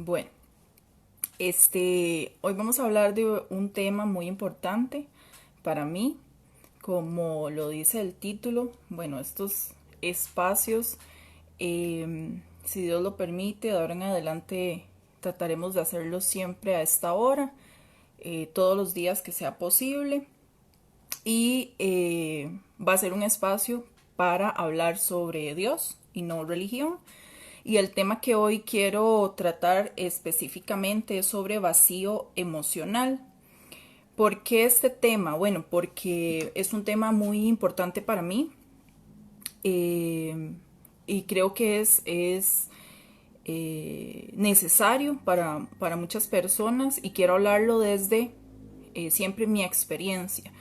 Bueno, hoy vamos a hablar de un tema muy importante para mí, como lo dice el título. Bueno, estos espacios, si Dios lo permite, de ahora en adelante trataremos de hacerlo siempre a esta hora, todos los días que sea posible. Y va a ser un espacio para hablar sobre Dios y no religión. Y el tema que hoy quiero tratar específicamente es sobre vacío emocional. ¿Por qué este tema? Bueno, porque es un tema muy importante para mí, eh, y creo que es necesario para muchas personas, y quiero hablarlo desde siempre mi experiencia.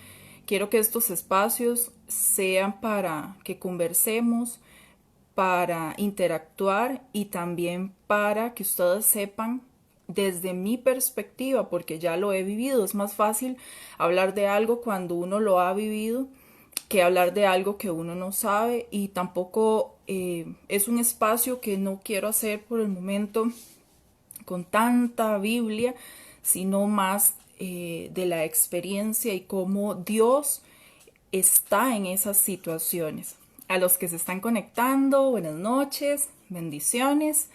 Quiero que estos espacios sean para que conversemos, para interactuar y también para que ustedes sepan desde mi perspectiva, porque ya lo he vivido. Es más fácil hablar de algo cuando uno lo ha vivido que hablar de algo que uno no sabe, y tampoco es un espacio que no quiero hacer por el momento con tanta Biblia, sino más de la experiencia y cómo Dios está en esas situaciones. A los que se están conectando, buenas noches, bendiciones.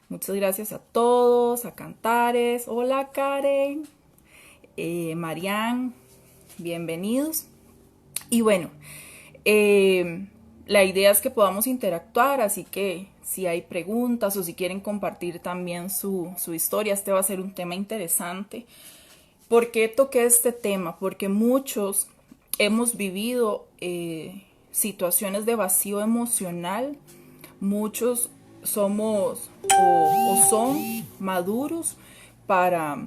Muchas gracias a todos, a Cantares. Hola Karen, Marianne, bienvenidos. Y bueno, eh, la idea es que podamos interactuar, así que si hay preguntas o si quieren compartir también su historia, este va a ser un tema interesante. ¿Por qué toqué este tema? Porque muchos hemos vivido situaciones de vacío emocional, muchos somos o son maduros para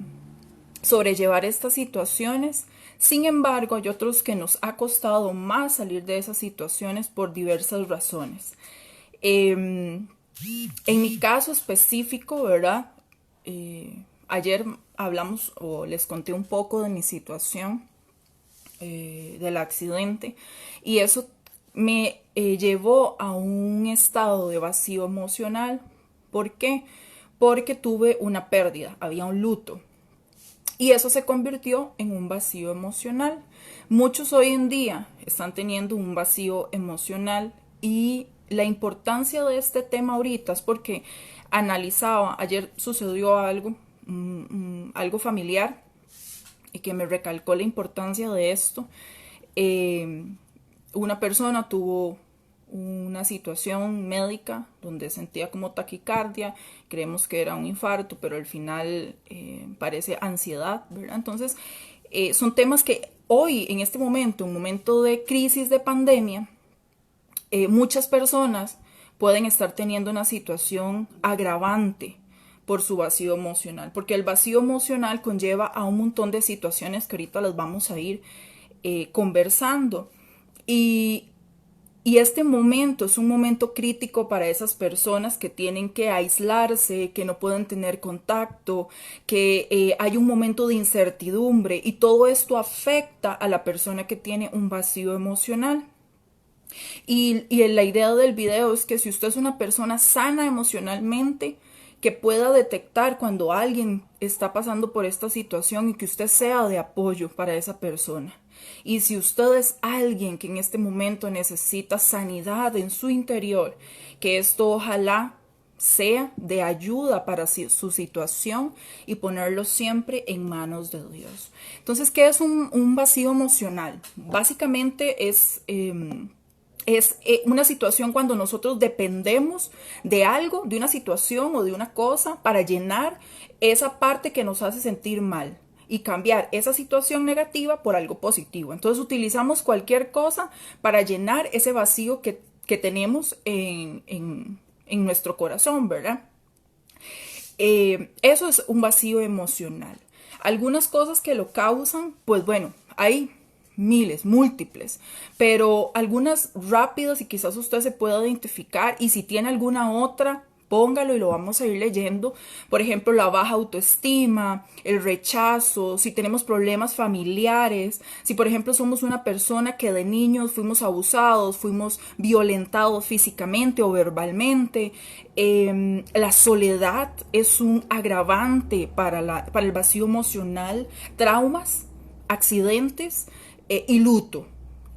sobrellevar estas situaciones. Sin embargo, hay otros que nos ha costado más salir de esas situaciones por diversas razones. En mi caso específico, ¿verdad? Ayer hablamos o les conté un poco de mi situación, del accidente, y eso me llevó a un estado de vacío emocional. ¿Por qué? Porque tuve una pérdida, había un luto. Y eso se convirtió en un vacío emocional. Muchos hoy en día están teniendo un vacío emocional, y la importancia de este tema ahorita es porque analizaba, ayer sucedió algo, algo familiar, y que me recalcó la importancia de esto. Eh, una persona tuvo una situación médica donde sentía como taquicardia, creemos que era un infarto, pero al final parece ansiedad, ¿verdad? Entonces, son temas que hoy, en este momento, un momento de crisis de pandemia, muchas personas pueden estar teniendo una situación agravante por su vacío emocional, porque el vacío emocional conlleva a un montón de situaciones que ahorita las vamos a ir conversando. Y este momento es un momento crítico para esas personas que tienen que aislarse, que no pueden tener contacto, que hay un momento de incertidumbre, y todo esto afecta a la persona que tiene un vacío emocional. Y la idea del video es que si usted es una persona sana emocionalmente, que pueda detectar cuando alguien está pasando por esta situación y que usted sea de apoyo para esa persona. Y si usted es alguien que en este momento necesita sanidad en su interior, que esto ojalá sea de ayuda para su situación, y ponerlo siempre en manos de Dios. Entonces, ¿qué es un vacío emocional? Básicamente es una situación cuando nosotros dependemos de algo, de una situación o de una cosa, para llenar esa parte que nos hace sentir mal y cambiar esa situación negativa por algo positivo. Entonces utilizamos cualquier cosa para llenar ese vacío que tenemos en nuestro corazón, ¿verdad? Eso es un vacío emocional. Algunas cosas que lo causan, pues bueno, hay miles, múltiples, pero algunas rápidas y quizás usted se pueda identificar, y si tiene alguna otra póngalo y lo vamos a ir leyendo. Por ejemplo, la baja autoestima, el rechazo, si tenemos problemas familiares, si por ejemplo somos una persona que de niños fuimos abusados, fuimos violentados físicamente o verbalmente. La soledad es un agravante para el vacío emocional, traumas, accidentes y luto.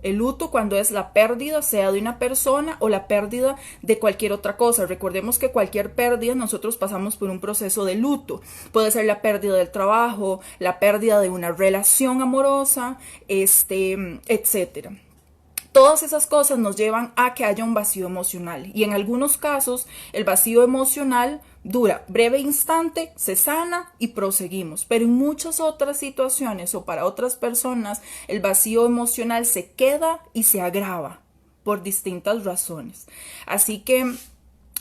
El luto cuando es la pérdida, sea de una persona o la pérdida de cualquier otra cosa. Recordemos que cualquier pérdida nosotros pasamos por un proceso de luto. Puede ser la pérdida del trabajo, la pérdida de una relación amorosa, etcétera. Todas esas cosas nos llevan a que haya un vacío emocional y en algunos casos el vacío emocional dura breve instante, se sana y proseguimos, pero en muchas otras situaciones o para otras personas el vacío emocional se queda y se agrava por distintas razones. Así que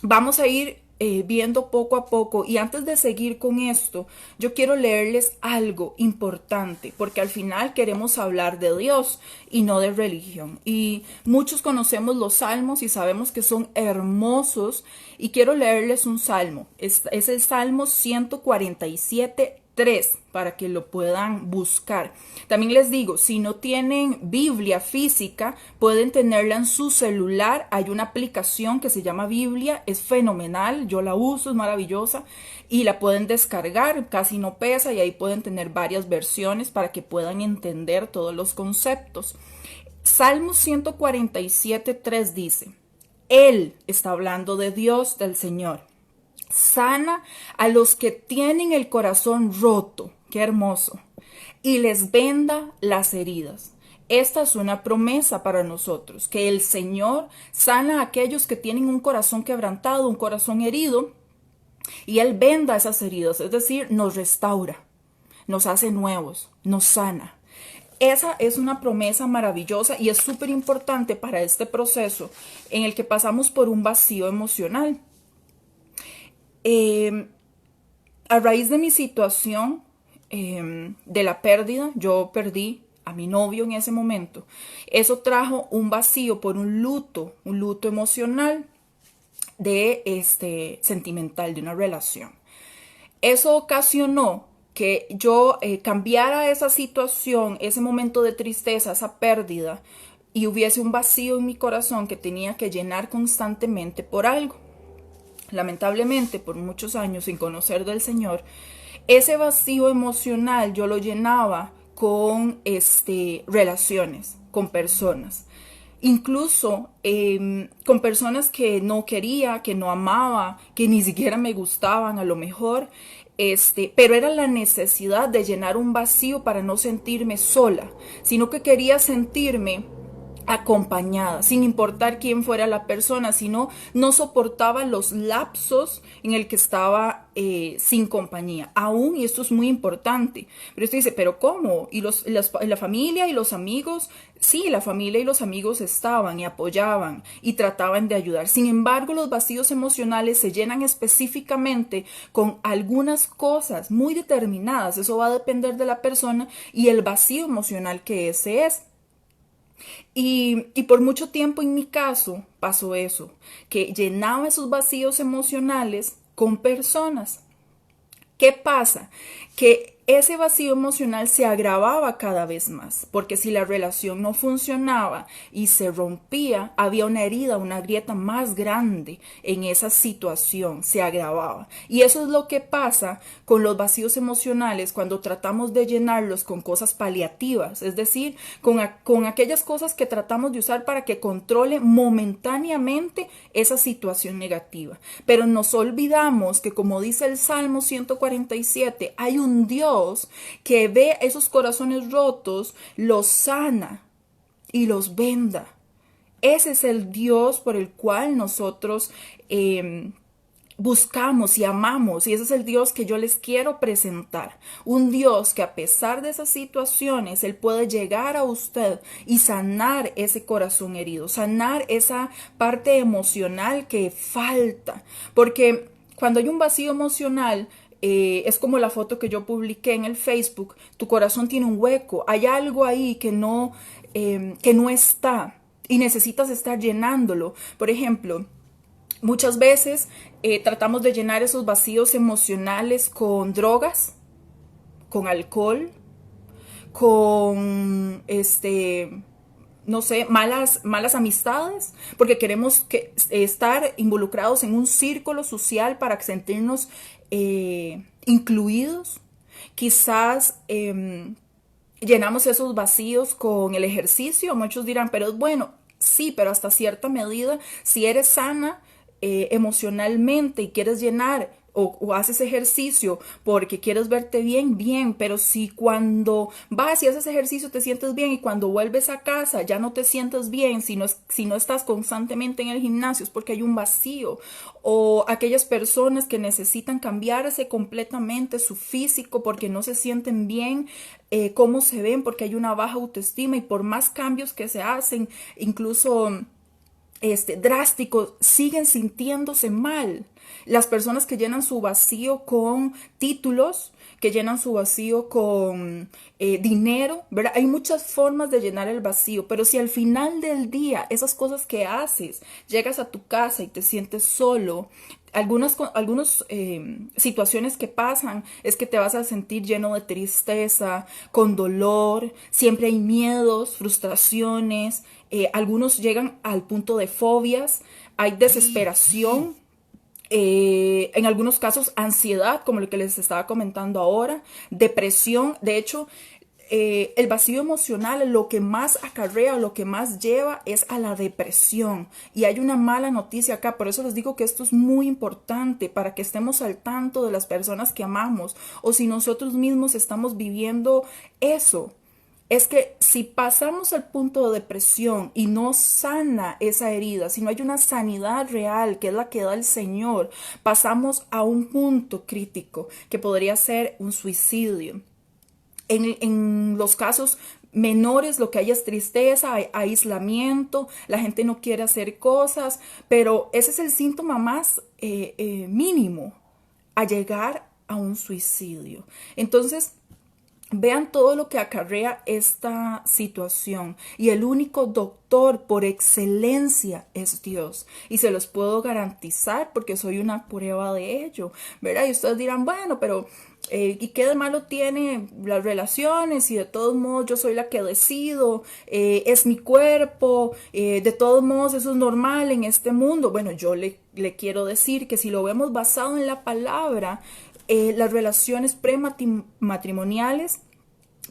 vamos a ir viendo poco a poco, y antes de seguir con esto yo quiero leerles algo importante porque al final queremos hablar de Dios y no de religión, y muchos conocemos los salmos y sabemos que son hermosos, y quiero leerles un salmo. Es el Salmo 147, 3 para que lo puedan buscar. También les digo, si no tienen Biblia física, pueden tenerla en su celular. Hay una aplicación que se llama Biblia, es fenomenal, yo la uso, es maravillosa, y la pueden descargar, casi no pesa, y ahí pueden tener varias versiones para que puedan entender todos los conceptos. Salmo 147, 3 dice: Él está hablando de Dios, del Señor. Sana a los que tienen el corazón roto, qué hermoso, y les venda las heridas. Esta es una promesa para nosotros, que el Señor sana a aquellos que tienen un corazón quebrantado, un corazón herido, y Él venda esas heridas, es decir, nos restaura, nos hace nuevos, nos sana. Esa es una promesa maravillosa y es súper importante para este proceso en el que pasamos por un vacío emocional. A raíz de mi situación de la pérdida, yo perdí a mi novio en ese momento. Eso trajo un vacío por un luto emocional sentimental, de una relación. Eso ocasionó que yo cambiara esa situación, ese momento de tristeza, esa pérdida, y hubiese un vacío en mi corazón que tenía que llenar constantemente por algo. Lamentablemente, por muchos años sin conocer del Señor, ese vacío emocional yo lo llenaba con relaciones, con personas. Incluso con personas que no quería, que no amaba, que ni siquiera me gustaban a lo mejor, pero era la necesidad de llenar un vacío para no sentirme sola, sino que quería sentirme acompañada, sin importar quién fuera la persona, sino no soportaba los lapsos en el que estaba sin compañía, aún, y esto es muy importante, pero esto dice, ¿pero cómo? ¿Y la familia y los amigos? Sí, la familia y los amigos estaban y apoyaban y trataban de ayudar. Sin embargo, los vacíos emocionales se llenan específicamente con algunas cosas muy determinadas, eso va a depender de la persona y el vacío emocional que ese es. Y por mucho tiempo en mi caso pasó eso, que llenaba esos vacíos emocionales con personas. ¿Qué pasa? Que ese vacío emocional se agravaba cada vez más, porque si la relación no funcionaba y se rompía, había una herida, una grieta más grande en esa situación, se agravaba. Y eso es lo que pasa con los vacíos emocionales cuando tratamos de llenarlos con cosas paliativas, es decir, con aquellas cosas que tratamos de usar para que controle momentáneamente esa situación negativa. Pero nos olvidamos que, como dice el Salmo 147, hay un Dios que ve esos corazones rotos, los sana y los venda. Ese es el Dios por el cual nosotros buscamos y amamos, y ese es el Dios que yo les quiero presentar. Un Dios que, a pesar de esas situaciones, Él puede llegar a usted y sanar ese corazón herido, sanar esa parte emocional que falta, porque cuando hay un vacío emocional, es como la foto que yo publiqué en el Facebook, tu corazón tiene un hueco, hay algo ahí que no está y necesitas estar llenándolo. Por ejemplo, muchas veces Tratamos de llenar esos vacíos emocionales con drogas, con alcohol, con no sé, malas amistades, porque queremos estar involucrados en un círculo social para sentirnos incluidos. Quizás llenamos esos vacíos con el ejercicio. Muchos dirán, pero es bueno, sí, pero hasta cierta medida, si eres sana emocionalmente y quieres llenar o haces ejercicio porque quieres verte bien, bien, pero si cuando vas y haces ejercicio te sientes bien y cuando vuelves a casa ya no te sientes bien, si no estás constantemente en el gimnasio es porque hay un vacío. O aquellas personas que necesitan cambiarse completamente su físico porque no se sienten bien, cómo se ven, porque hay una baja autoestima y por más cambios que se hacen, incluso drásticos, siguen sintiéndose mal. Las personas que llenan su vacío con títulos, que llenan su vacío con dinero, ¿verdad? Hay muchas formas de llenar el vacío, pero si al final del día esas cosas que haces, llegas a tu casa y te sientes solo, algunas situaciones que pasan es que te vas a sentir lleno de tristeza, con dolor, siempre hay miedos, frustraciones, algunos llegan al punto de fobias, hay desesperación, en algunos casos ansiedad, como lo que les estaba comentando ahora, depresión. De hecho, el vacío emocional lo que más acarrea, lo que más lleva es a la depresión. Y hay una mala noticia acá, por eso les digo que esto es muy importante para que estemos al tanto de las personas que amamos o si nosotros mismos estamos viviendo eso. Es que si pasamos al punto de depresión y no sana esa herida, si no hay una sanidad real, que es la que da el Señor, pasamos a un punto crítico, que podría ser un suicidio. En los casos menores lo que hay es tristeza, hay aislamiento, la gente no quiere hacer cosas, pero ese es el síntoma más mínimo a llegar a un suicidio. Entonces, vean todo lo que acarrea esta situación y el único doctor por excelencia es Dios y se los puedo garantizar porque soy una prueba de ello, ¿verdad? Y ustedes dirán, bueno, pero ¿y qué de malo tiene las relaciones? Y de todos modos yo soy la que decido, es mi cuerpo, de todos modos eso es normal en este mundo. Bueno, yo le quiero decir que si lo vemos basado en la palabra, las relaciones prematrimoniales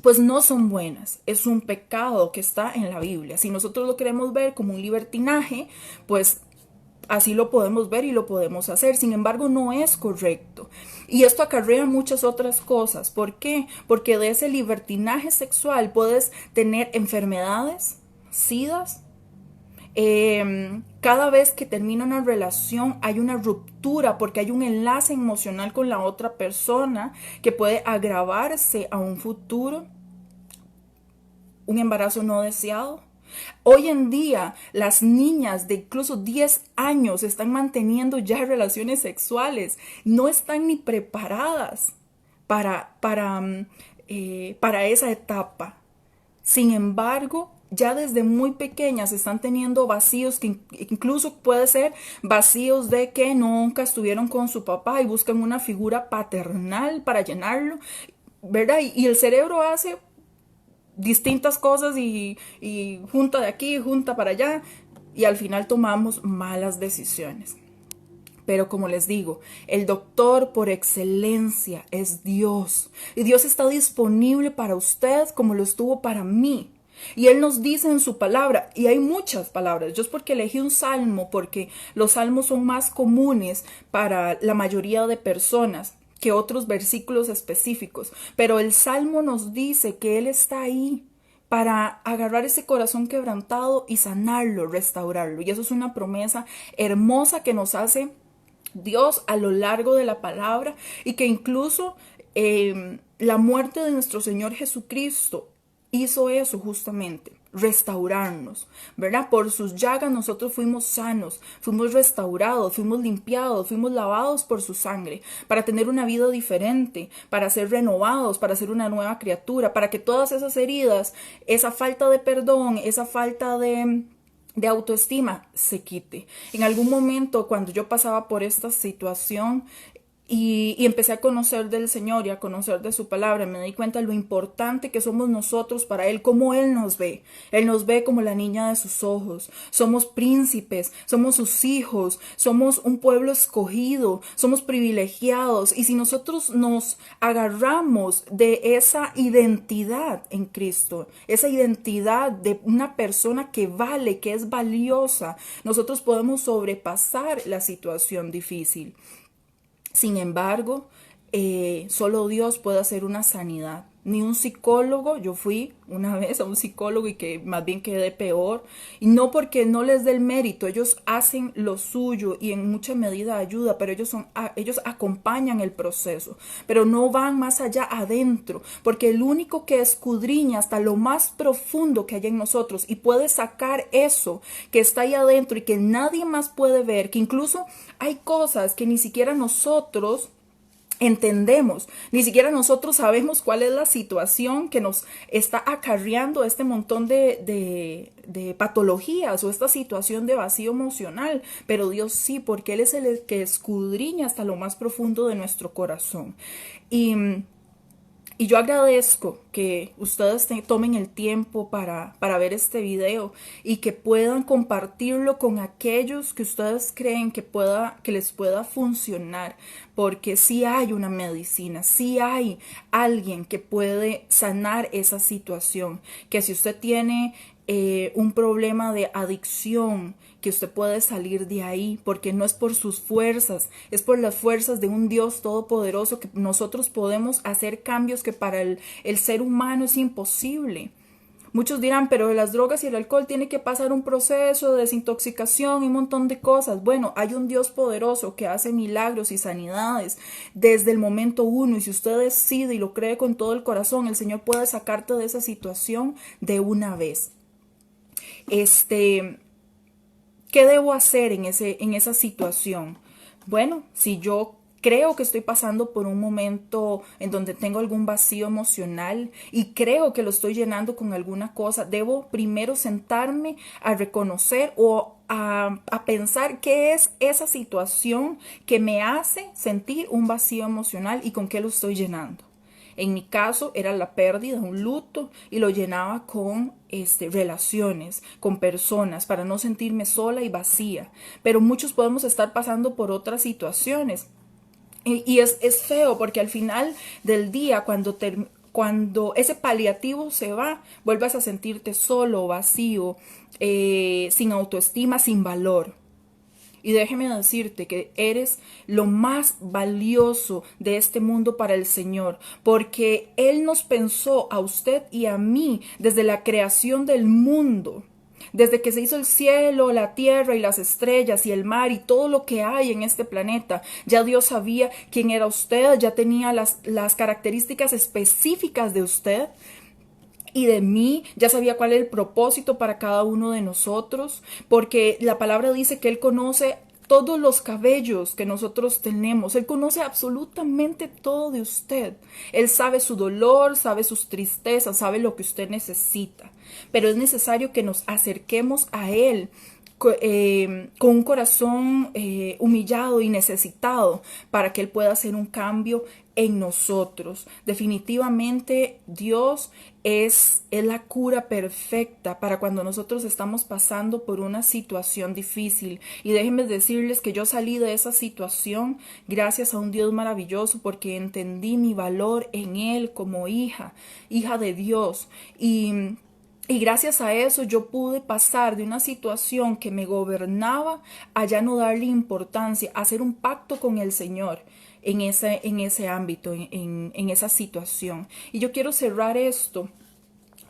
pues no son buenas, es un pecado que está en la Biblia. Si nosotros lo queremos ver como un libertinaje, pues así lo podemos ver y lo podemos hacer. Sin embargo, no es correcto. Y esto acarrea muchas otras cosas. ¿Por qué? Porque de ese libertinaje sexual puedes tener enfermedades, sidas. Cada vez que termina una relación hay una ruptura porque hay un enlace emocional con la otra persona que puede agravarse a un futuro, un embarazo no deseado. Hoy en día las niñas de incluso 10 años están manteniendo ya relaciones sexuales, no están ni preparadas para esa etapa. Sin embargo, ya desde muy pequeñas están teniendo vacíos que incluso puede ser vacíos de que nunca estuvieron con su papá y buscan una figura paternal para llenarlo, ¿verdad? Y el cerebro hace distintas cosas y junta de aquí, junta para allá y al final tomamos malas decisiones. Pero como les digo, el doctor por excelencia es Dios. Y Dios está disponible para usted como lo estuvo para mí. Y Él nos dice en su palabra, y hay muchas palabras, yo es porque elegí un salmo, porque los salmos son más comunes para la mayoría de personas que otros versículos específicos. Pero el salmo nos dice que Él está ahí para agarrar ese corazón quebrantado y sanarlo, restaurarlo. Y eso es una promesa hermosa que nos hace Dios a lo largo de la palabra y que incluso la muerte de nuestro Señor Jesucristo hizo eso justamente, restaurarnos, ¿verdad? Por sus llagas nosotros fuimos sanos, fuimos restaurados, fuimos limpiados, fuimos lavados por su sangre, para tener una vida diferente, para ser renovados, para ser una nueva criatura, para que todas esas heridas, esa falta de perdón, esa falta de autoestima se quite. En algún momento, cuando yo pasaba por esta situación y empecé a conocer del Señor y a conocer de su palabra, me di cuenta de lo importante que somos nosotros para Él, cómo Él nos ve. Él nos ve como la niña de sus ojos. Somos príncipes, somos sus hijos, somos un pueblo escogido, somos privilegiados. Y si nosotros nos agarramos de esa identidad en Cristo, esa identidad de una persona que vale, que es valiosa, nosotros podemos sobrepasar la situación difícil. Sin embargo, solo Dios puede hacer una sanidad. Ni un psicólogo, yo fui una vez a un psicólogo y que más bien quedé peor. Y no porque no les dé el mérito, ellos hacen lo suyo y en mucha medida ayuda, pero ellos acompañan el proceso, pero no van más allá adentro, porque el único que escudriña hasta lo más profundo que hay en nosotros y puede sacar eso que está ahí adentro y que nadie más puede ver, que incluso hay cosas que ni siquiera nosotros entendemos, ni siquiera nosotros sabemos cuál es la situación que nos está acarreando este montón de patologías o esta situación de vacío emocional, pero Dios sí, porque Él es el que escudriña hasta lo más profundo de nuestro corazón. Y yo agradezco que ustedes tomen el tiempo para ver este video y que puedan compartirlo con aquellos que ustedes creen que les pueda funcionar, porque sí hay una medicina, sí hay alguien que puede sanar esa situación, que si usted tiene un problema de adicción, que usted puede salir de ahí, porque no es por sus fuerzas, es por las fuerzas de un Dios todopoderoso que nosotros podemos hacer cambios que para el ser humano es imposible. Muchos dirán, pero las drogas y el alcohol tiene que pasar un proceso de desintoxicación y un montón de cosas. Bueno, hay un Dios poderoso que hace milagros y sanidades desde el momento uno, y si usted decide y lo cree con todo el corazón, el Señor puede sacarte de esa situación de una vez. ¿Qué debo hacer en esa situación? Bueno, si yo creo que estoy pasando por un momento en donde tengo algún vacío emocional y creo que lo estoy llenando con alguna cosa, debo primero sentarme a reconocer o a pensar qué es esa situación que me hace sentir un vacío emocional y con qué lo estoy llenando. En mi caso era la pérdida, un luto, y lo llenaba con relaciones, con personas, para no sentirme sola y vacía. Pero muchos podemos estar pasando por otras situaciones. Y es feo porque al final del día, cuando ese paliativo se va, vuelves a sentirte solo, vacío, sin autoestima, sin valor. Y déjeme decirte que eres lo más valioso de este mundo para el Señor, porque Él nos pensó a usted y a mí desde la creación del mundo. Desde que se hizo el cielo, la tierra y las estrellas y el mar y todo lo que hay en este planeta, ya Dios sabía quién era usted, ya tenía las características específicas de usted y de mí, ya sabía cuál es el propósito para cada uno de nosotros, porque la palabra dice que Él conoce todos los cabellos que nosotros tenemos. Él conoce absolutamente todo de usted. Él sabe su dolor, sabe sus tristezas, sabe lo que usted necesita. Pero es necesario que nos acerquemos a Él con un corazón humillado y necesitado para que Él pueda hacer un cambio en nosotros. Definitivamente Dios es la cura perfecta para cuando nosotros estamos pasando por una situación difícil. Y déjenme decirles que yo salí de esa situación gracias a un Dios maravilloso, porque entendí mi valor en Él como hija de Dios. Y gracias a eso yo pude pasar de una situación que me gobernaba a ya no darle importancia, a hacer un pacto con el Señor en ese ámbito, en esa situación. Y yo quiero cerrar esto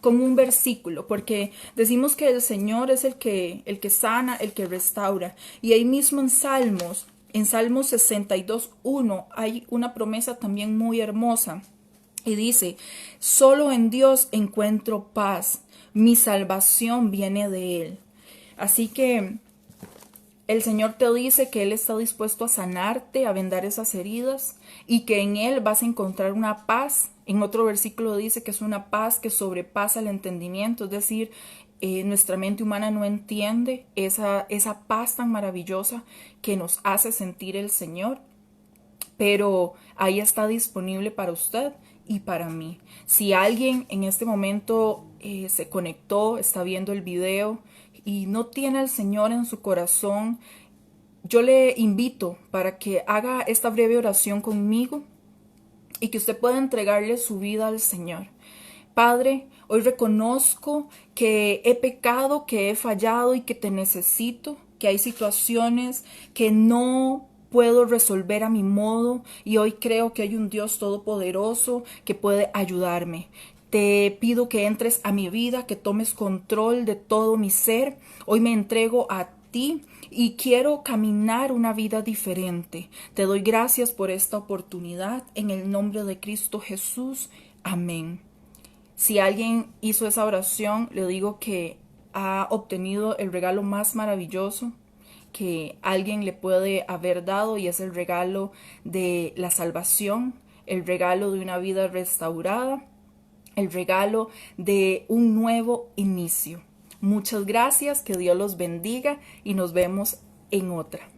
con un versículo, porque decimos que el Señor es el que sana, el que restaura. Y ahí mismo en Salmos 62:1, hay una promesa también muy hermosa. Y dice, solo en Dios encuentro paz, mi salvación viene de Él. Así que el Señor te dice que Él está dispuesto a sanarte, a vendar esas heridas, y que en Él vas a encontrar una paz. En otro versículo dice que es una paz que sobrepasa el entendimiento, es decir, nuestra mente humana no entiende esa paz tan maravillosa que nos hace sentir el Señor, pero ahí está disponible para usted y para mí. Si alguien en este momento se conectó, está viendo el video y no tiene al Señor en su corazón, yo le invito para que haga esta breve oración conmigo y que usted pueda entregarle su vida al Señor. Padre, hoy reconozco que he pecado, que he fallado y que te necesito, que hay situaciones que no puedo resolver a mi modo y hoy creo que hay un Dios todopoderoso que puede ayudarme. Te pido que entres a mi vida, que tomes control de todo mi ser. Hoy me entrego a ti y quiero caminar una vida diferente. Te doy gracias por esta oportunidad en el nombre de Cristo Jesús. Amén. Si alguien hizo esa oración, le digo que ha obtenido el regalo más maravilloso que alguien le puede haber dado y es el regalo de la salvación, el regalo de una vida restaurada, el regalo de un nuevo inicio. Muchas gracias, que Dios los bendiga y nos vemos en otra.